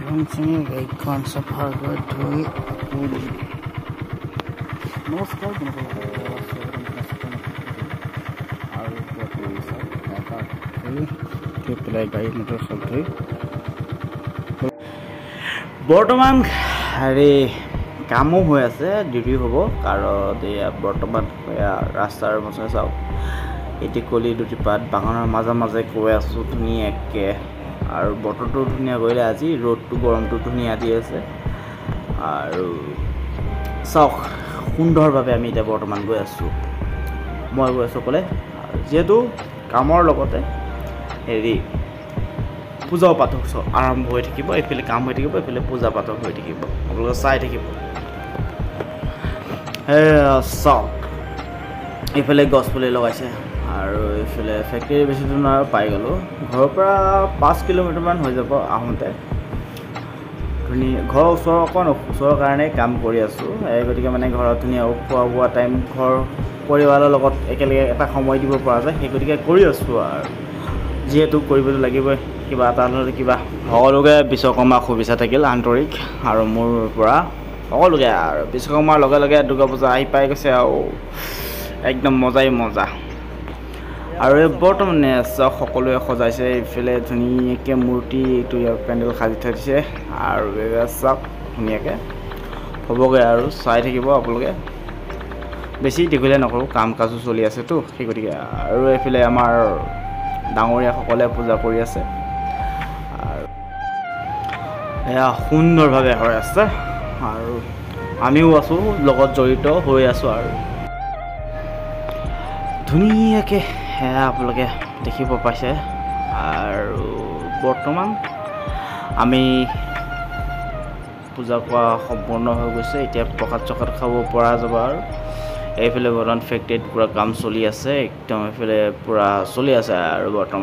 Launching icon Safaga Toy Apuli. Most of them বৰ্তমান হেৰি কামো হৈ আছে ডিউটি হ'ব কাৰণ এয়া বৰ্তমান ৰাস্তাৰ মাজে চাওক এটি কলি দুটি পাত বাগানৰ মাজে মাজে কৈ আছো ধুনীয়াকৈ আৰু বতৰটো ধুনীয়া কৰিলে আজি ৰ'দটো গৰমটো ধুনীয়া দি আছে আৰু চাওক সুন্দৰভাৱে আমি এতিয়া বৰ্তমান গৈ আছো মই গৈ আছো ক'লে যেহেতু কামৰ লগতে হেৰি পূজা পাতক আৰম্ভ হৈ থাকিব এফালে কাম হৈ থাকিব এফালে পূজা পাতক হৈ থাকিব আপোনালোকে চাই থাকিব চাওক এইফালে গছ পুলি লগাইছে আৰু এইফালে ফেক্টৰী বেছি দূৰ নহয় পাই গ'লোঁ ঘৰৰ পৰা 5 কিলোমিটাৰমান হৈ যাব আহোঁতে ধুনীয়া ঘৰৰ ওচৰৰ কাৰণে কাম কৰি আছোঁ গতিকে মানে ঘৰত ধুনীয়া খোৱা বোৱা টাইম ঘৰ পৰিবাৰৰ লগত একেলগে এটা সময় দিব পৰা যায় সেই গতিকে কৰি আছোঁ আৰু যেহেতু কৰিবতো লাগিবই কিবা এটা নহ'লে কিবা সকলোকে বিশ্বকৰ্মা শুভেচ্ছা থাকিল আন্তৰিক আৰু মোৰ পৰা সকলোকে আৰু বিশ্বকৰ্মাৰ লগে লগে দুৰ্গা পূজা আহি পাই গৈছে আৰু একদম মজাই মজা আৰু বৰ্তমানে সকলোৱে সজাইছে এইফালে ধুনীয়াকৈ মূৰ্তি এইটো পেণ্ডেল সাজি থৈ দিছে আৰু চাওক ধুনীয়াকৈ হ'বগৈ আৰু চাই থাকিব আপোনালোকে বেছি দীঘলীয়া নকৰোঁ কাম কাজো চলি আছেতো সেই গতিকে আৰু এইফালে আমাৰ ডাঙৰীয়াসকলে পূজা কৰি আছে আৰু এয়া সুন্দৰভাৱে হৈ আছে আৰু আমিও আছোঁ লগত জড়িত হৈ আছোঁ আৰু ধুনীয়াকৈ সেয়া আপোনালোকে দেখিব পাইছে আৰু বৰ্তমান আমি পূজা কৰা সম্পূৰ্ণ হৈ গৈছে এতিয়া প্ৰসাদ চসাদ খাব পৰা যাব আৰু এইফালে বৰ্তমান ফেক্টৰীত পূৰা কাম চলি আছে একদম এইফালে পূৰা চলি আছে আৰু বৰ্তমান